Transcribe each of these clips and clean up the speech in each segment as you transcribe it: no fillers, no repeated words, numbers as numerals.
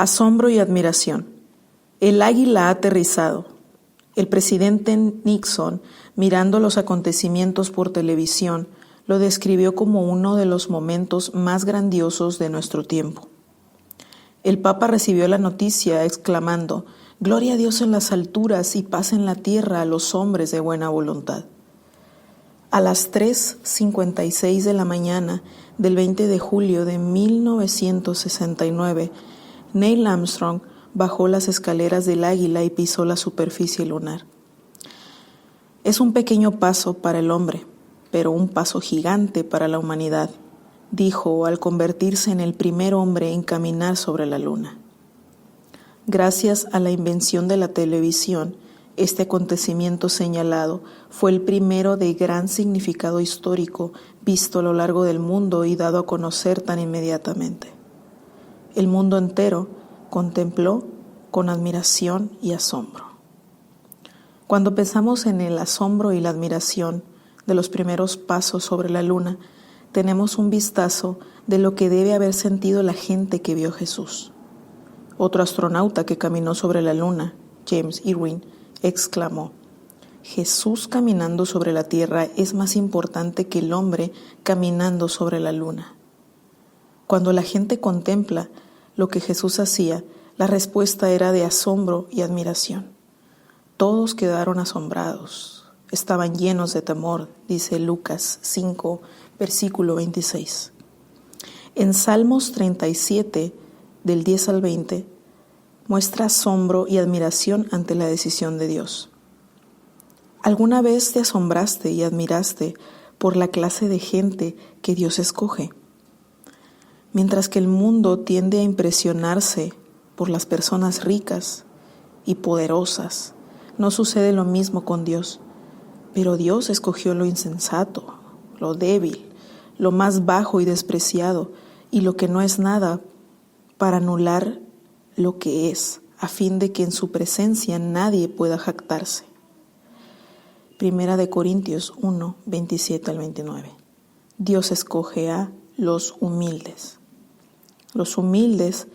Asombro y admiración. El águila ha aterrizado. El presidente Nixon, mirando los acontecimientos por televisión, lo describió como uno de los momentos más grandiosos de nuestro tiempo. El Papa recibió la noticia exclamando: «Gloria a Dios en las alturas y paz en la tierra a los hombres de buena voluntad». A las 3:56 de la mañana del 20 de julio de 1969, Neil Armstrong bajó las escaleras del Águila y pisó la superficie lunar. Es un pequeño paso para el hombre, pero un paso gigante para la humanidad, dijo al convertirse en el primer hombre en caminar sobre la luna. Gracias a la invención de la televisión, este acontecimiento señalado fue el primero de gran significado histórico visto a lo largo del mundo y dado a conocer tan inmediatamente. El mundo entero contempló con admiración y asombro. Cuando pensamos en el asombro y la admiración de los primeros pasos sobre la luna, tenemos un vistazo de lo que debe haber sentido la gente que vio a Jesús. Otro astronauta que caminó sobre la luna, James Irwin, exclamó: «Jesús caminando sobre la tierra es más importante que el hombre caminando sobre la luna». Cuando la gente contempla lo que Jesús hacía, la respuesta era de asombro y admiración. Todos quedaron asombrados, estaban llenos de temor, dice Lucas 5, versículo 26. En Salmos 37, del 10 al 20, muestra asombro y admiración ante la decisión de Dios. ¿Alguna vez te asombraste y admiraste por la clase de gente que Dios escoge? Mientras que el mundo tiende a impresionarse por las personas ricas y poderosas, no sucede lo mismo con Dios. Pero Dios escogió lo insensato, lo débil, lo más bajo y despreciado, y lo que no es nada, para anular lo que es, a fin de que en su presencia nadie pueda jactarse. Primera de Corintios 1, 27 al 29. Dios escoge a los humildes. Los humildes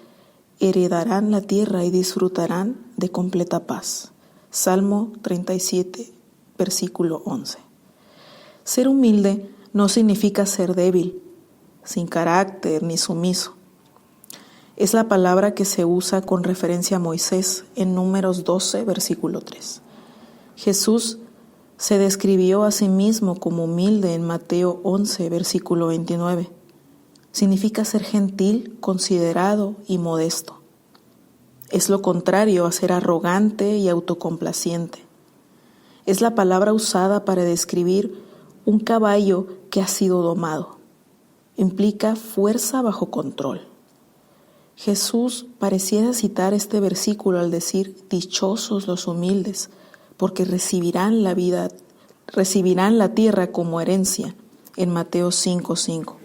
heredarán la tierra y disfrutarán de completa paz. Salmo 37, versículo 11. Ser humilde no significa ser débil, sin carácter ni sumiso. Es la palabra que se usa con referencia a Moisés en Números 12, versículo 3. Jesús se describió a sí mismo como humilde en Mateo 11, versículo 29. Significa ser gentil, considerado y modesto. Es lo contrario a ser arrogante y autocomplaciente. Es la palabra usada para describir un caballo que ha sido domado. Implica fuerza bajo control. Jesús pareciera citar este versículo al decir: «Dichosos los humildes, porque recibirán la tierra como herencia», en Mateo 5:5.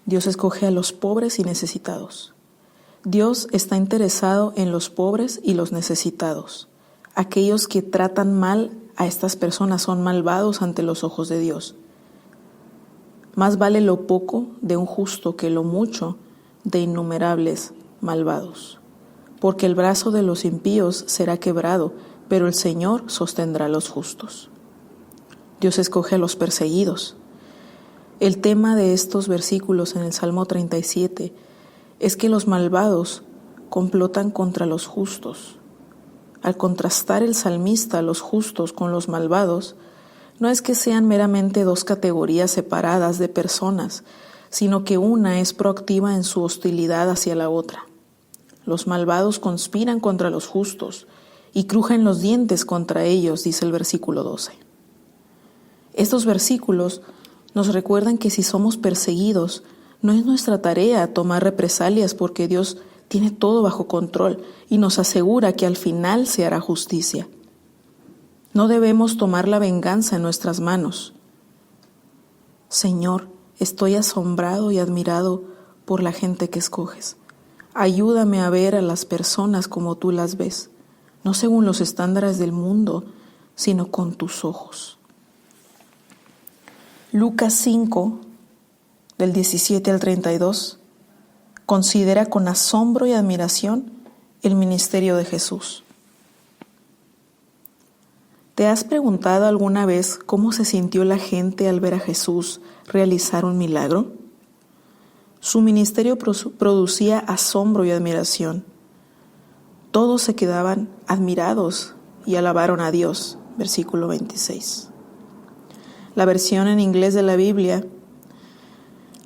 Dios escoge a los pobres y necesitados. Dios está interesado en los pobres y los necesitados. Aquellos que tratan mal a estas personas son malvados ante los ojos de Dios. Más vale lo poco de un justo que lo mucho de innumerables malvados. Porque el brazo de los impíos será quebrado, pero el Señor sostendrá a los justos. Dios escoge a los perseguidos. El tema de estos versículos en el Salmo 37 es que los malvados complotan contra los justos. Al contrastar el salmista a los justos con los malvados, no es que sean meramente dos categorías separadas de personas, sino que una es proactiva en su hostilidad hacia la otra. Los malvados conspiran contra los justos y crujen los dientes contra ellos, dice el versículo 12. Estos versículos nos recuerdan que si somos perseguidos, no es nuestra tarea tomar represalias porque Dios tiene todo bajo control y nos asegura que al final se hará justicia. No debemos tomar la venganza en nuestras manos. Señor, estoy asombrado y admirado por la gente que escoges. Ayúdame a ver a las personas como tú las ves, no según los estándares del mundo, sino con tus ojos. Lucas 5, del 17 al 32, Considera con asombro y admiración el ministerio de Jesús. ¿Te has preguntado alguna vez cómo se sintió la gente al ver a Jesús realizar un milagro? Su ministerio producía asombro y admiración. Todos se quedaban admirados y alabaron a Dios. Versículo 26. La versión en inglés de la Biblia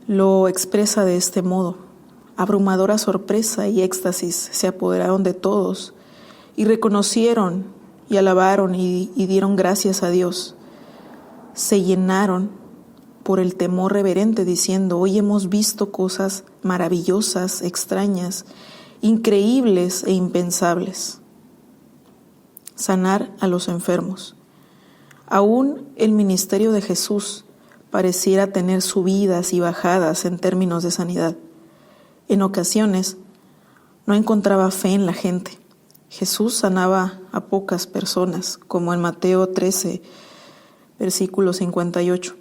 lo expresa de este modo. Abrumadora sorpresa y éxtasis se apoderaron de todos y reconocieron y alabaron y dieron gracias a Dios. Se llenaron por el temor reverente diciendo: hoy hemos visto cosas maravillosas, extrañas, increíbles e impensables. Sanar a los enfermos. Aún el ministerio de Jesús pareciera tener subidas y bajadas en términos de sanidad. En ocasiones no encontraba fe en la gente. Jesús sanaba a pocas personas, como en Mateo 13, versículo 58.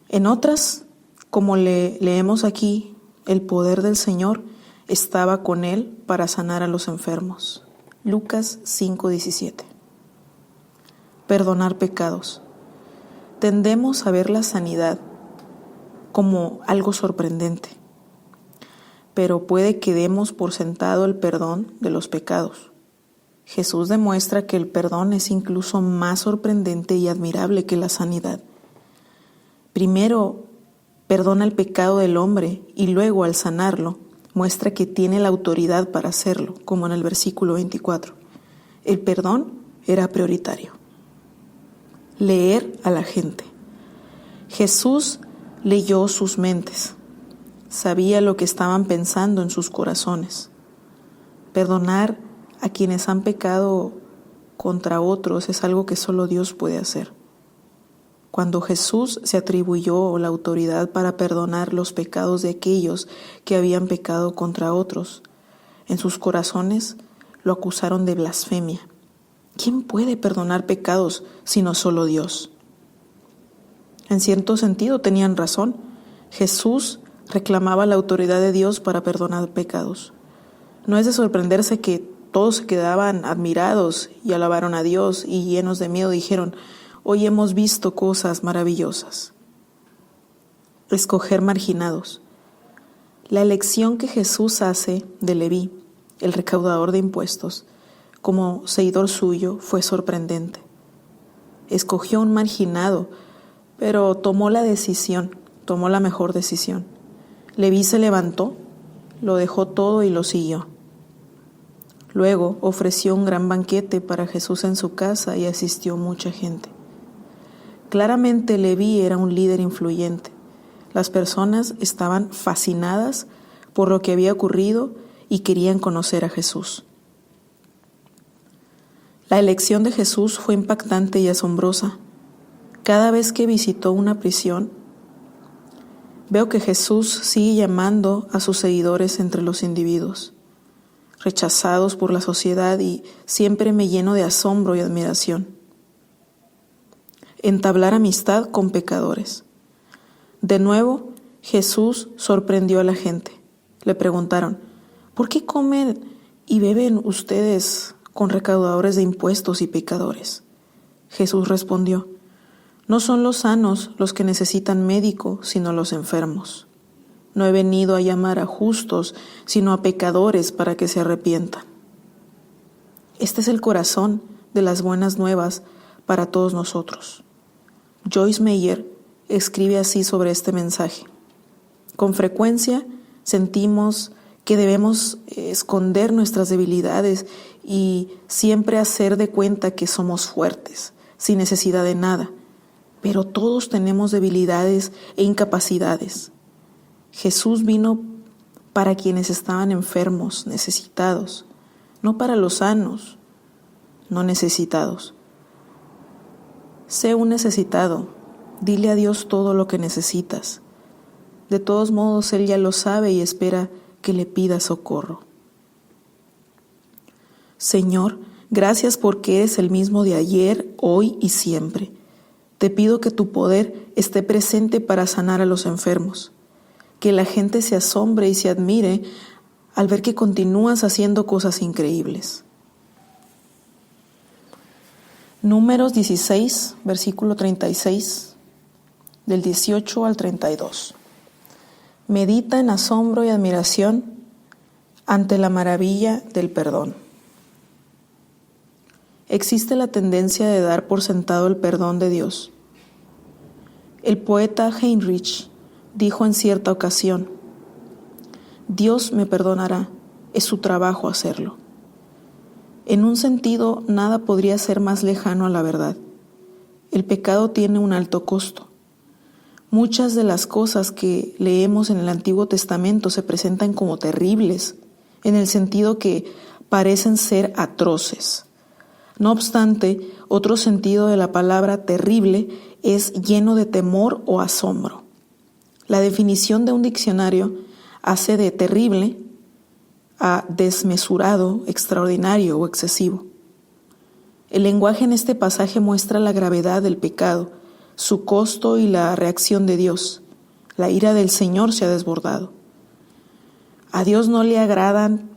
En otras, como leemos aquí, el poder del Señor estaba con él para sanar a los enfermos. Lucas 5:17. Perdonar pecados. Tendemos a ver la sanidad como algo sorprendente, pero puede que demos por sentado el perdón de los pecados. Jesús demuestra que el perdón es incluso más sorprendente y admirable que la sanidad. Primero, perdona el pecado del hombre y luego, al sanarlo, muestra que tiene la autoridad para hacerlo, como en el versículo 24. El perdón era prioritario. Leer a la gente. Jesús leyó sus mentes. Sabía lo que estaban pensando en sus corazones. Perdonar a quienes han pecado contra otros es algo que solo Dios puede hacer. Cuando Jesús se atribuyó la autoridad para perdonar los pecados de aquellos que habían pecado contra otros, en sus corazones lo acusaron de blasfemia. ¿Quién puede perdonar pecados sino solo Dios? En cierto sentido tenían razón. Jesús reclamaba la autoridad de Dios para perdonar pecados. No es de sorprenderse que todos se quedaban admirados y alabaron a Dios y llenos de miedo dijeron: hoy hemos visto cosas maravillosas. Escoger marginados. La elección que Jesús hace de Leví, el recaudador de impuestos, como seguidor suyo fue sorprendente. Escogió un marginado, pero tomó la mejor decisión. Leví se levantó, lo dejó todo y lo siguió. Luego ofreció un gran banquete para Jesús en su casa y asistió mucha gente. Claramente Leví era un líder influyente. Las personas estaban fascinadas por lo que había ocurrido y querían conocer a Jesús. La elección de Jesús fue impactante y asombrosa. Cada vez que visitó una prisión, veo que Jesús sigue llamando a sus seguidores entre los individuos, rechazados por la sociedad, y siempre me lleno de asombro y admiración. Entablar amistad con pecadores. De nuevo, Jesús sorprendió a la gente. Le preguntaron: ¿por qué comen y beben ustedes con recaudadores de impuestos y pecadores? Jesús respondió: no son los sanos los que necesitan médico, sino los enfermos. No he venido a llamar a justos, sino a pecadores para que se arrepientan. Este es el corazón de las buenas nuevas para todos nosotros. Joyce Meyer escribe así sobre este mensaje: con frecuencia sentimos que debemos esconder nuestras debilidades y siempre hacer de cuenta que somos fuertes, sin necesidad de nada. Pero todos tenemos debilidades e incapacidades. Jesús vino para quienes estaban enfermos, necesitados, no para los sanos, no necesitados. Sé un necesitado, dile a Dios todo lo que necesitas. De todos modos, Él ya lo sabe y espera que le pidas socorro. Señor, gracias porque eres el mismo de ayer, hoy y siempre. Te pido que tu poder esté presente para sanar a los enfermos. que la gente se asombre y se admire al ver que continúas haciendo cosas increíbles. Números 16, versículo 36, del 18 al 32. Medita en asombro y admiración ante la maravilla del perdón. Existe la tendencia de dar por sentado el perdón de Dios. El poeta Heinrich dijo en cierta ocasión: Dios me perdonará, es su trabajo hacerlo. En un sentido, nada podría ser más lejano a la verdad. El pecado tiene un alto costo. Muchas de las cosas que leemos en el Antiguo Testamento se presentan como terribles, en el sentido que parecen ser atroces. No obstante, otro sentido de la palabra terrible es lleno de temor o asombro. La definición de un diccionario hace de terrible a desmesurado, extraordinario o excesivo. El lenguaje en este pasaje muestra la gravedad del pecado, su costo y la reacción de Dios. La ira del Señor se ha desbordado. A Dios no le agradan,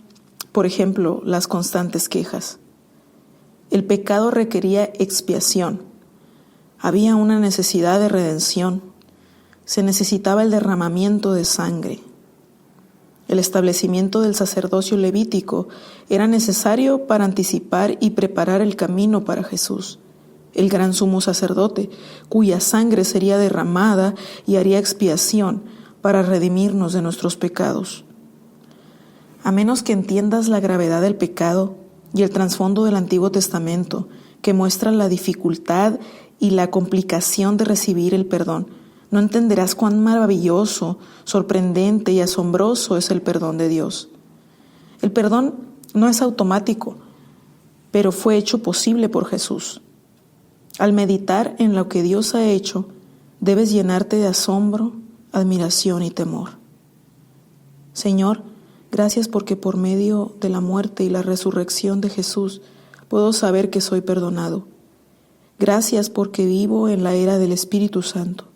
por ejemplo, las constantes quejas. El pecado requería expiación. Había una necesidad de redención. Se necesitaba el derramamiento de sangre. El establecimiento del sacerdocio levítico era necesario para anticipar y preparar el camino para Jesús, el gran sumo sacerdote, cuya sangre sería derramada y haría expiación para redimirnos de nuestros pecados. A menos que entiendas la gravedad del pecado y el trasfondo del Antiguo Testamento, que muestra la dificultad y la complicación de recibir el perdón, no entenderás cuán maravilloso, sorprendente y asombroso es el perdón de Dios. El perdón no es automático, pero fue hecho posible por Jesús. Al meditar en lo que Dios ha hecho, debes llenarte de asombro, admiración y temor. Señor, gracias porque por medio de la muerte y la resurrección de Jesús puedo saber que soy perdonado. Gracias porque vivo en la era del Espíritu Santo.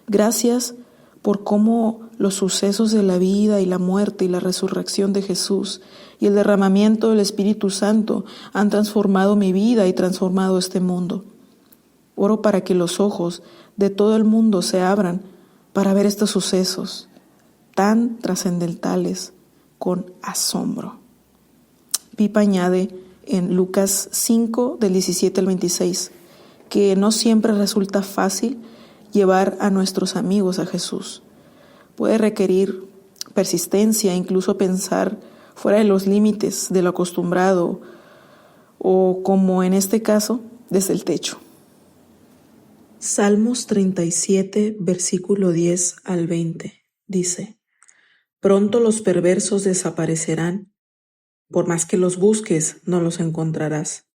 Gracias por cómo los sucesos de la vida y la muerte y la resurrección de Jesús y el derramamiento del Espíritu Santo han transformado mi vida y transformado este mundo. Oro para que los ojos de todo el mundo se abran para ver estos sucesos tan trascendentales con asombro. Pipa añade en Lucas 5, del 17 al 26, que no siempre resulta fácil llevar a nuestros amigos a Jesús. Puede requerir persistencia, incluso pensar fuera de los límites de lo acostumbrado o, como en este caso, desde el techo. Salmos 37, versículo 10 al 20, dice: Pronto los perversos desaparecerán, por más que los busques, no los encontrarás.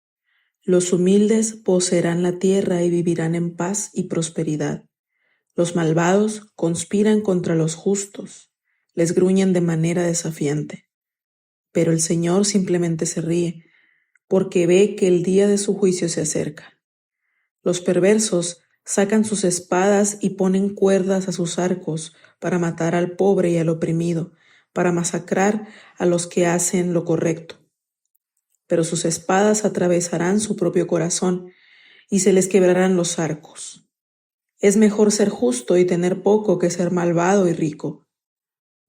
Los humildes poseerán la tierra y vivirán en paz y prosperidad. Los malvados conspiran contra los justos, les gruñen de manera desafiante. Pero el Señor simplemente se ríe, porque ve que el día de su juicio se acerca. Los perversos sacan sus espadas y ponen cuerdas a sus arcos para matar al pobre y al oprimido, para masacrar a los que hacen lo correcto. Pero sus espadas atravesarán su propio corazón y se les quebrarán los arcos. Es mejor ser justo y tener poco que ser malvado y rico,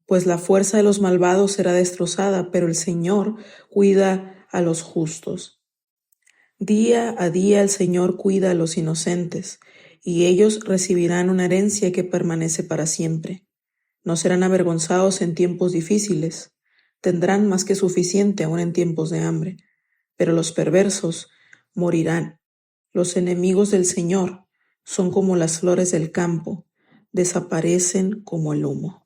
pues la fuerza de los malvados será destrozada, pero el Señor cuida a los justos. Día a día el Señor cuida a los inocentes, y ellos recibirán una herencia que permanece para siempre. No serán avergonzados en tiempos difíciles, tendrán más que suficiente aún en tiempos de hambre, pero los perversos morirán. Los enemigos del Señor son como las flores del campo, desaparecen como el humo.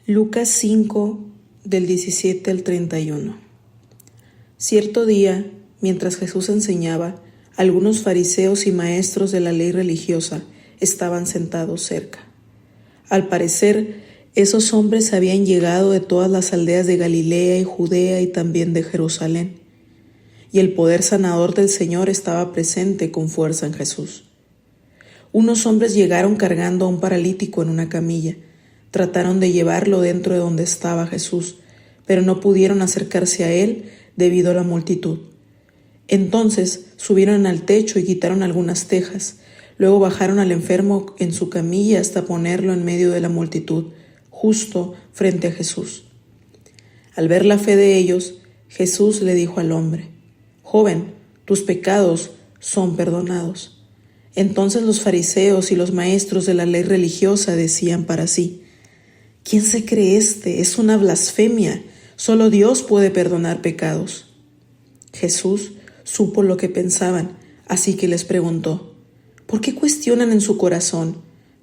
Lucas 5, del 17 al 31. Cierto día, mientras Jesús enseñaba, algunos fariseos y maestros de la ley religiosa estaban sentados cerca. Al parecer, esos hombres habían llegado de todas las aldeas de Galilea y Judea y también de Jerusalén, y el poder sanador del Señor estaba presente con fuerza en Jesús. unos hombres llegaron cargando a un paralítico en una camilla. Trataron de llevarlo dentro de donde estaba Jesús, pero no pudieron acercarse a él debido a la multitud. Entonces subieron al techo y quitaron algunas tejas. Luego bajaron al enfermo en su camilla hasta ponerlo en medio de la multitud, justo frente a Jesús. Al ver la fe de ellos, Jesús le dijo al hombre: «Joven, tus pecados son perdonados». Entonces los fariseos y los maestros de la ley religiosa decían para sí: «¿Quién se cree este? Es una blasfemia. Solo Dios puede perdonar pecados». Jesús supo lo que pensaban, así que les preguntó: «¿Por qué cuestionan en su corazón?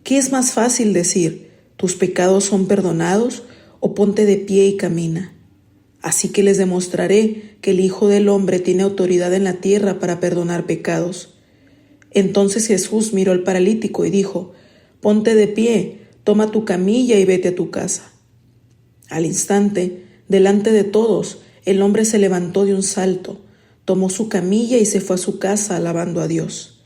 ¿Qué es más fácil decir: tus pecados son perdonados, o ponte de pie y camina? Así que les demostraré que el Hijo del Hombre tiene autoridad en la tierra para perdonar pecados». Entonces Jesús miró al paralítico y dijo: «Ponte de pie, toma tu camilla y vete a tu casa». Al instante, delante de todos, el hombre se levantó de un salto, tomó su camilla y se fue a su casa alabando a Dios.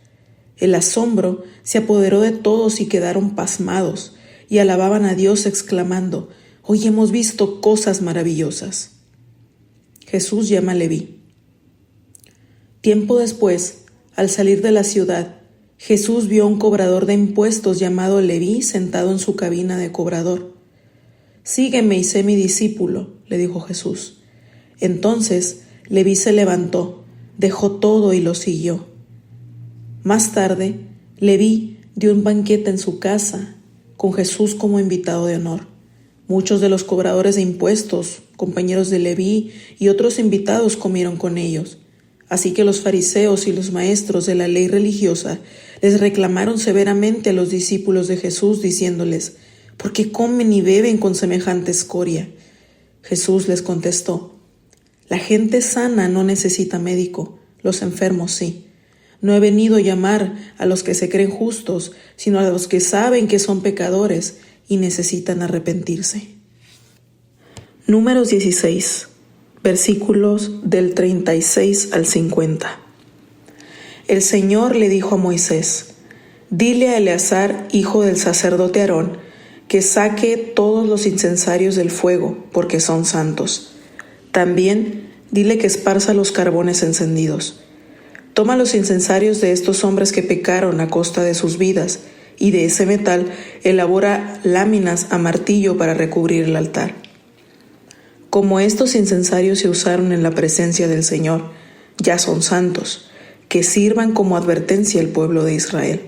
El asombro se apoderó de todos y quedaron pasmados, y alababan a Dios exclamando: «Hoy hemos visto cosas maravillosas». Jesús llama a Leví. Tiempo después, al salir de la ciudad, Jesús vio a un cobrador de impuestos llamado Leví sentado en su cabina de cobrador. «Sígueme y sé mi discípulo», le dijo Jesús. Entonces Leví se levantó, dejó todo y lo siguió. Más tarde, Leví dio un banquete en su casa, con Jesús como invitado de honor. Muchos de los cobradores de impuestos, compañeros de Leví y otros invitados comieron con ellos. Así que los fariseos y los maestros de la ley religiosa les reclamaron severamente a los discípulos de Jesús, diciéndoles: «¿Por qué comen y beben con semejante escoria?». Jesús les contestó: «La gente sana no necesita médico, los enfermos sí. No he venido a llamar a los que se creen justos, sino a los que saben que son pecadores y necesitan arrepentirse». Números 16. Versículos del 36 al 50. El Señor le dijo a Moisés: «Dile a Eleazar, hijo del sacerdote Aarón, que saque todos los incensarios del fuego, porque son santos. También dile que esparza los carbones encendidos. Toma los incensarios de estos hombres que pecaron a costa de sus vidas, y de ese metal elabora láminas a martillo para recubrir el altar. Como estos incensarios se usaron en la presencia del Señor, ya son santos, que sirvan como advertencia al pueblo de Israel».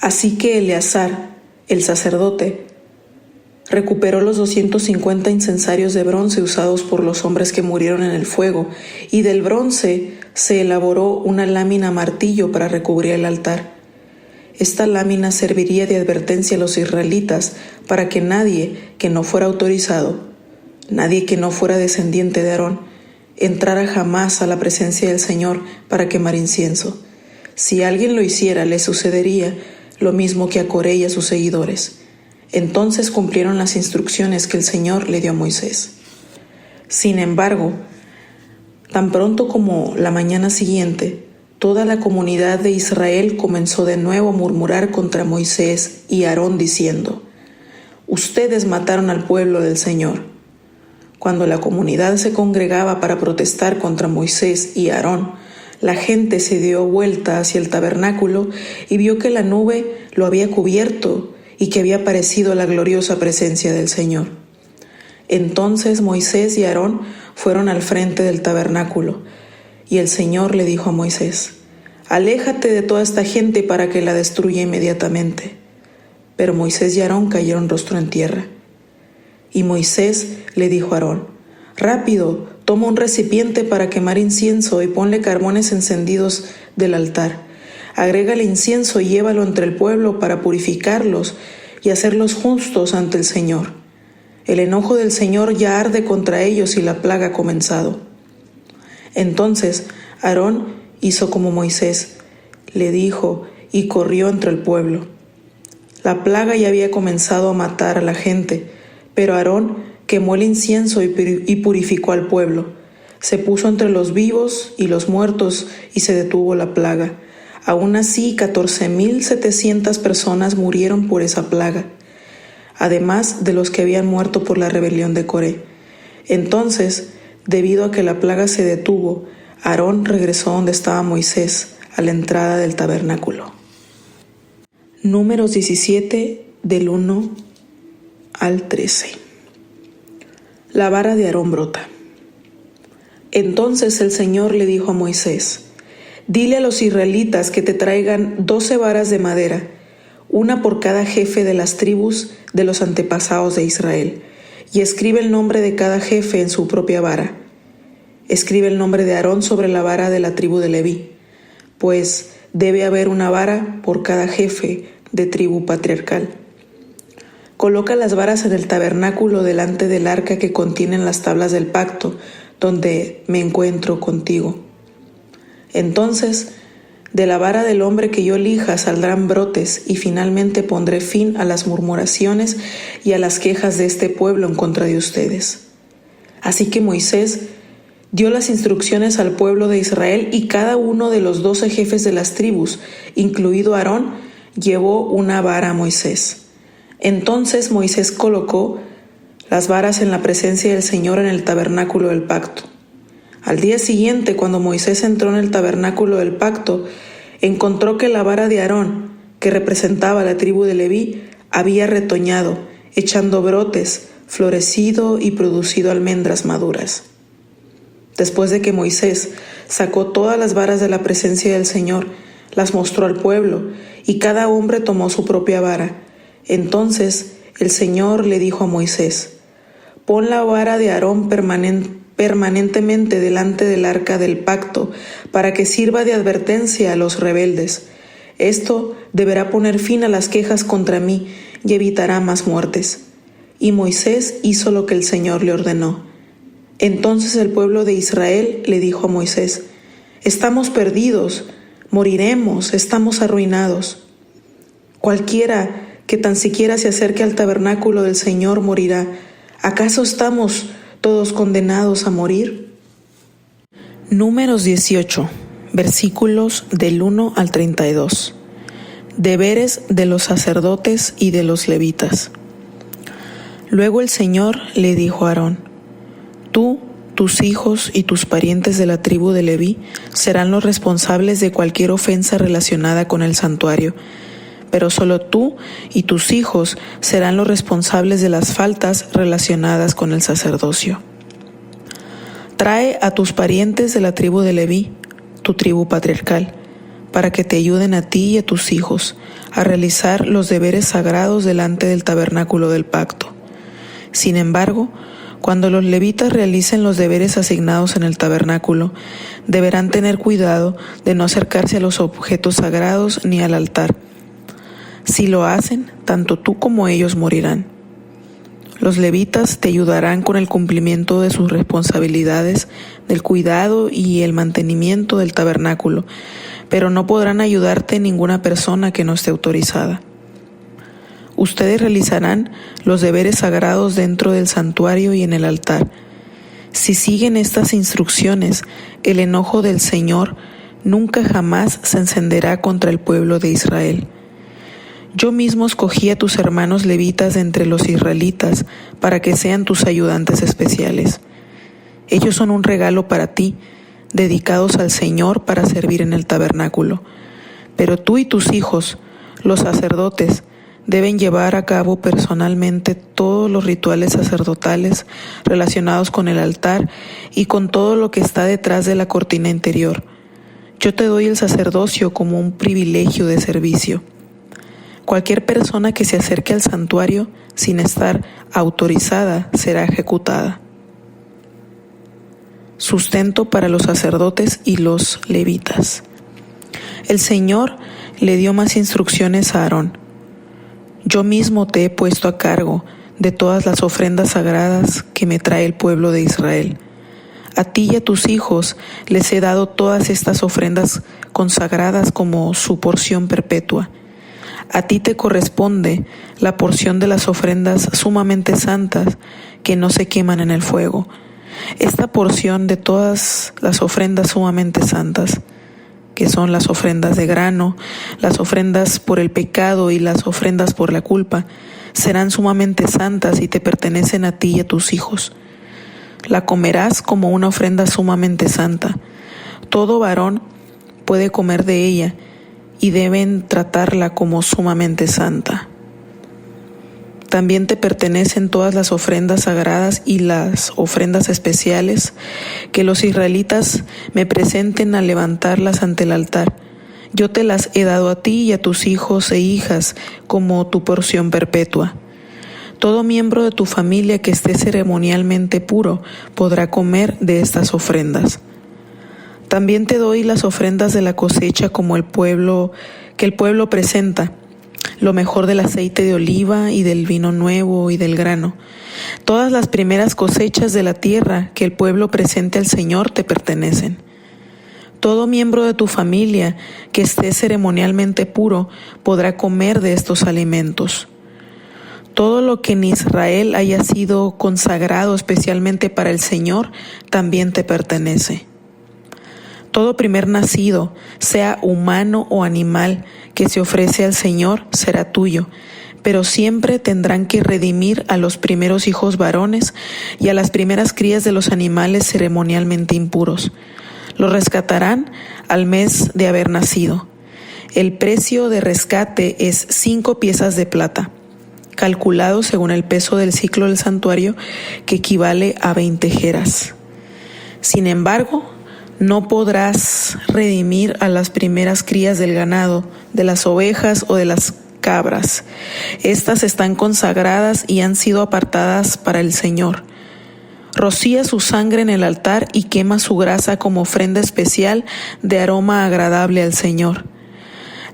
Así que Eleazar, el sacerdote, recuperó los 250 incensarios de bronce usados por los hombres que murieron en el fuego, y del bronce se elaboró una lámina a martillo para recubrir el altar. Esta lámina serviría de advertencia a los israelitas para que nadie que no fuera autorizado, nadie que no fuera descendiente de Aarón, entrara jamás a la presencia del Señor para quemar incienso. Si alguien lo hiciera, le sucedería lo mismo que a Coré y a sus seguidores. Entonces cumplieron las instrucciones que el Señor le dio a Moisés. Sin embargo, tan pronto como la mañana siguiente, toda la comunidad de Israel comenzó de nuevo a murmurar contra Moisés y Aarón diciendo: «Ustedes mataron al pueblo del Señor». Cuando la comunidad se congregaba para protestar contra Moisés y Aarón, la gente se dio vuelta hacia el tabernáculo y vio que la nube lo había cubierto y que había aparecido la gloriosa presencia del Señor. Entonces Moisés y Aarón fueron al frente del tabernáculo, y el Señor le dijo a Moisés: «Aléjate de toda esta gente para que la destruya inmediatamente». Pero Moisés y Aarón cayeron rostro en tierra. Y Moisés le dijo a Aarón: «Rápido, toma un recipiente para quemar incienso y ponle carbones encendidos del altar. Agrégale incienso y llévalo entre el pueblo para purificarlos y hacerlos justos ante el Señor. El enojo del Señor ya arde contra ellos y la plaga ha comenzado». Entonces Aarón hizo como Moisés le dijo y corrió entre el pueblo. La plaga ya había comenzado a matar a la gente, pero Aarón quemó el incienso y purificó al pueblo. Se puso entre los vivos y los muertos y se detuvo la plaga. Aún así, 14,700 personas murieron por esa plaga, además de los que habían muerto por la rebelión de Coré. Entonces, debido a que la plaga se detuvo, Aarón regresó donde estaba Moisés, a la entrada del tabernáculo. Números 17, del 1 al 13. La vara de Aarón brota. Entonces el Señor le dijo a Moisés: dile a los israelitas que te traigan 12 varas de madera, una por cada jefe de las tribus de los antepasados de Israel, y escribe el nombre de cada jefe en su propia vara. Escribe el nombre de Aarón sobre la vara de la tribu de Leví, pues debe haber una vara por cada jefe de tribu patriarcal. Coloca las varas en el tabernáculo delante del arca que contienen las tablas del pacto, donde me encuentro contigo. Entonces, de la vara del hombre que yo elija saldrán brotes, y finalmente pondré fin a las murmuraciones y a las quejas de este pueblo en contra de ustedes. Así que Moisés dio las instrucciones al pueblo de Israel, y cada uno de los 12 jefes de las tribus, incluido Aarón, llevó una vara a Moisés. Entonces Moisés colocó las varas en la presencia del Señor en el tabernáculo del pacto. Al día siguiente, cuando Moisés entró en el tabernáculo del pacto, encontró que la vara de Aarón, que representaba a la tribu de Leví, había retoñado, echando brotes, florecido y producido almendras maduras. Después de que Moisés sacó todas las varas de la presencia del Señor, las mostró al pueblo, y cada hombre tomó su propia vara. Entonces el Señor le dijo a Moisés: pon la vara de Aarón permanentemente delante del arca del pacto, para que sirva de advertencia a los rebeldes. Esto deberá poner fin a las quejas contra mí y evitará más muertes. Y Moisés hizo lo que el Señor le ordenó. Entonces el pueblo de Israel le dijo a Moisés: estamos perdidos, moriremos, estamos arruinados. Cualquiera que tan siquiera se acerque al tabernáculo del Señor morirá. ¿Acaso estamos todos condenados a morir? Números 18, versículos del 1 al 32. Deberes de los sacerdotes y de los levitas. Luego el Señor le dijo a Aarón: tú, tus hijos y tus parientes de la tribu de Leví serán los responsables de cualquier ofensa relacionada con el santuario, pero solo tú y tus hijos serán los responsables de las faltas relacionadas con el sacerdocio. Trae a tus parientes de la tribu de Leví, tu tribu patriarcal, para que te ayuden a ti y a tus hijos a realizar los deberes sagrados delante del tabernáculo del pacto. Sin embargo, cuando los levitas realicen los deberes asignados en el tabernáculo, deberán tener cuidado de no acercarse a los objetos sagrados ni al altar. Si lo hacen, tanto tú como ellos morirán. Los levitas te ayudarán con el cumplimiento de sus responsabilidades del cuidado y el mantenimiento del tabernáculo, pero no podrán ayudarte ninguna persona que no esté autorizada. Ustedes realizarán los deberes sagrados dentro del santuario y en el altar. Si siguen estas instrucciones, el enojo del Señor nunca jamás se encenderá contra el pueblo de Israel. Yo mismo escogí a tus hermanos levitas de entre los israelitas para que sean tus ayudantes especiales. Ellos son un regalo para ti, dedicados al Señor para servir en el tabernáculo. Pero tú y tus hijos, los sacerdotes, deben llevar a cabo personalmente todos los rituales sacerdotales relacionados con el altar y con todo lo que está detrás de la cortina interior. Yo te doy el sacerdocio como un privilegio de servicio. Cualquier persona que se acerque al santuario sin estar autorizada será ejecutada. Sustento para los sacerdotes y los levitas. El Señor le dio más instrucciones a Aarón. Yo mismo te he puesto a cargo de todas las ofrendas sagradas que me trae el pueblo de Israel. A ti y a tus hijos les he dado todas estas ofrendas consagradas como su porción perpetua. A ti te corresponde la porción de las ofrendas sumamente santas que no se queman en el fuego. Esta porción de todas las ofrendas sumamente santas que son las ofrendas de grano, las ofrendas por el pecado y las ofrendas por la culpa, serán sumamente santas y te pertenecen a ti y a tus hijos. La comerás como una ofrenda sumamente santa. Todo varón puede comer de ella y deben tratarla como sumamente santa. También te pertenecen todas las ofrendas sagradas y las ofrendas especiales que los israelitas me presenten al levantarlas ante el altar. Yo te las he dado a ti y a tus hijos e hijas como tu porción perpetua. Todo miembro de tu familia que esté ceremonialmente puro podrá comer de estas ofrendas. También te doy las ofrendas de la cosecha como el pueblo presenta, lo mejor del aceite de oliva y del vino nuevo y del grano. Todas las primeras cosechas de la tierra que el pueblo presente al Señor te pertenecen. Todo miembro de tu familia que esté ceremonialmente puro podrá comer de estos alimentos. Todo lo que en Israel haya sido consagrado especialmente para el Señor también te pertenece. Todo primer nacido, sea humano o animal, que se ofrece al Señor será tuyo, pero siempre tendrán que redimir a los primeros hijos varones y a las primeras crías de los animales ceremonialmente impuros. Los rescatarán al mes de haber nacido. El precio de rescate es 5 piezas de plata, calculado según el peso del ciclo del santuario, que equivale a 20 geras. Sin embargo, no podrás redimir a las primeras crías del ganado, de las ovejas o de las cabras. Estas están consagradas y han sido apartadas para el Señor. Rocía su sangre en el altar y quema su grasa como ofrenda especial de aroma agradable al Señor.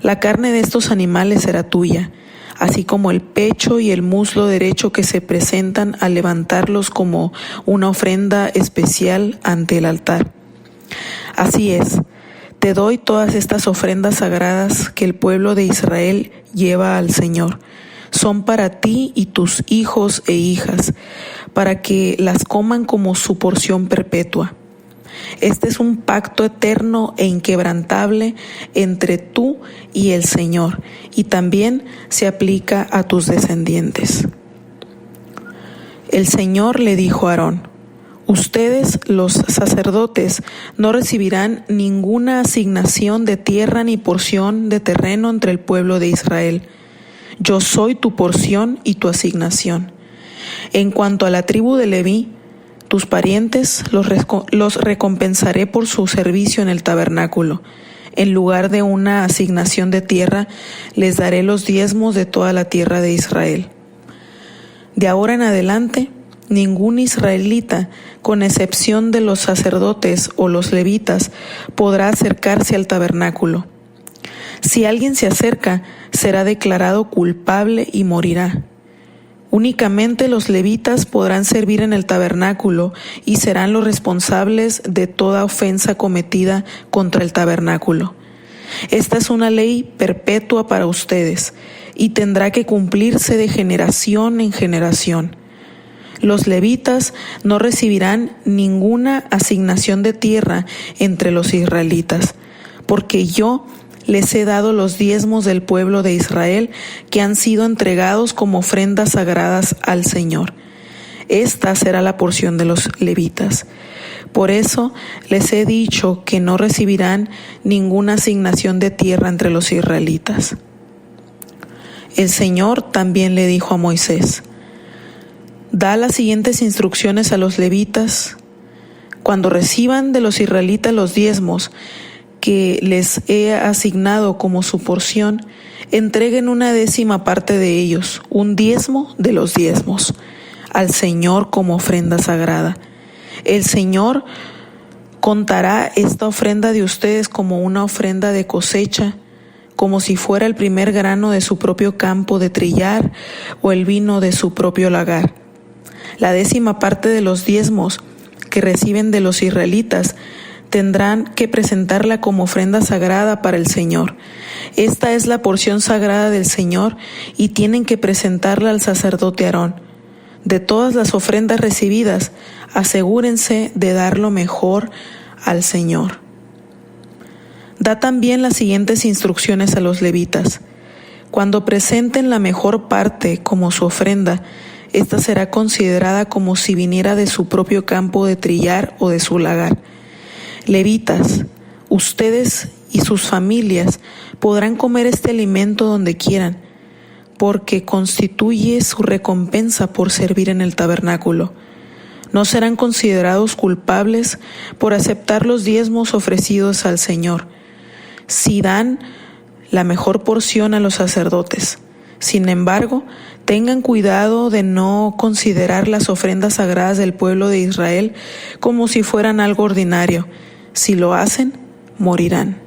La carne de estos animales será tuya, así como el pecho y el muslo derecho que se presentan al levantarlos como una ofrenda especial ante el altar. Así es, te doy todas estas ofrendas sagradas que el pueblo de Israel lleva al Señor. Son para ti y tus hijos e hijas, para que las coman como su porción perpetua. Este es un pacto eterno e inquebrantable entre tú y el Señor, y también se aplica a tus descendientes. El Señor le dijo a Aarón: ustedes, los sacerdotes, no recibirán ninguna asignación de tierra ni porción de terreno entre el pueblo de Israel. Yo soy tu porción y tu asignación. En cuanto a la tribu de Leví, tus parientes los recompensaré por su servicio en el tabernáculo. En lugar de una asignación de tierra, les daré los diezmos de toda la tierra de Israel. De ahora en adelante, ningún israelita, con excepción de los sacerdotes o los levitas, podrá acercarse al tabernáculo. Si alguien se acerca, será declarado culpable y morirá. Únicamente los levitas podrán servir en el tabernáculo y serán los responsables de toda ofensa cometida contra el tabernáculo. Esta es una ley perpetua para ustedes y tendrá que cumplirse de generación en generación. Los levitas no recibirán ninguna asignación de tierra entre los israelitas, porque yo les he dado los diezmos del pueblo de Israel que han sido entregados como ofrendas sagradas al Señor. Esta será la porción de los levitas. Por eso les he dicho que no recibirán ninguna asignación de tierra entre los israelitas. El Señor también le dijo a Moisés: da las siguientes instrucciones a los levitas: cuando reciban de los israelitas los diezmos que les he asignado como su porción, entreguen 1/10 parte de ellos, un diezmo de los diezmos, al Señor como ofrenda sagrada. El Señor contará esta ofrenda de ustedes como una ofrenda de cosecha, como si fuera el primer grano de su propio campo de trillar o el vino de su propio lagar. La 10ª parte de los diezmos que reciben de los israelitas tendrán que presentarla como ofrenda sagrada para el Señor. Esta es la porción sagrada del Señor y tienen que presentarla al sacerdote Aarón. De todas las ofrendas recibidas, asegúrense de dar lo mejor al Señor. Da también las siguientes instrucciones a los levitas. Cuando presenten la mejor parte como su ofrenda, esta será considerada como si viniera de su propio campo de trillar o de su lagar. Levitas, ustedes y sus familias podrán comer este alimento donde quieran, porque constituye su recompensa por servir en el tabernáculo. No serán considerados culpables por aceptar los diezmos ofrecidos al Señor, si dan la mejor porción a los sacerdotes. Sin embargo, tengan cuidado de no considerar las ofrendas sagradas del pueblo de Israel como si fueran algo ordinario. Si lo hacen, morirán.